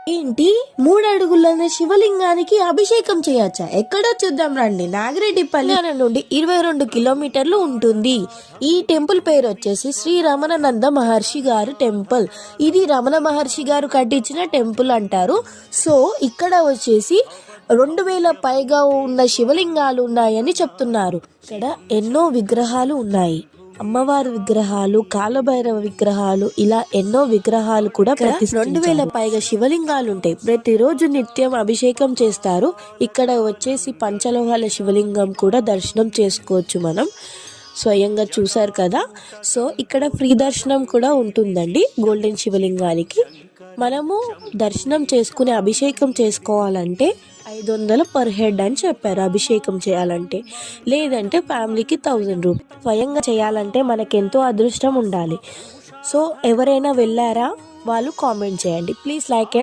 ఏంటి 3 అడుగులున్న శివలింగానికి అభిషేకం చేయొచ్చా? ఎక్కడో చూద్దాం రండి. నాగిరెడ్డిపల్లి నుండి 22 కిలోమీటర్లు ఉంటుంది. ఈ టెంపుల్ పేరు వచ్చేసి శ్రీ రమణానంద మహర్షి గారు టెంపుల్. ఇది రమణ మహర్షి గారు కట్టించిన టెంపుల్ అంటారు. సో ఇక్కడ వచ్చేసి 2000 పైగా ఉన్న శివలింగాలు ఉన్నాయని చెప్తున్నారు. ఇక్కడ ఎన్నో విగ్రహాలు ఉన్నాయి. అమ్మవారి విగ్రహాలు, కాలభైరవ విగ్రహాలు, ఇలా ఎన్నో విగ్రహాలు కూడా 2000 పైగా శివలింగాలు ఉంటాయి. ప్రతిరోజు నిత్యం అభిషేకం చేస్తారు. ఇక్కడ వచ్చేసి పంచలోహాల శివలింగం కూడా దర్శనం చేసుకోవచ్చు. మనం స్వయంగా చూసారు కదా. సో ఇక్కడ ఫ్రీ దర్శనం కూడా ఉంటుందండి. గోల్డెన్ శివలింగానికి మనము దర్శనం చేసుకుని అభిషేకం చేసుకోవాలంటే 500 పర్ హెడ్ అని చెప్పారు. అభిషేకం చేయాలంటే, లేదంటే ఫ్యామిలీకి 1000 రూపీస్. స్వయంగా చేయాలంటే మనకెంతో అదృష్టం ఉండాలి. సో ఎవరైనా వెళ్ళారా? వాళ్ళు కామెంట్ చేయండి. Please like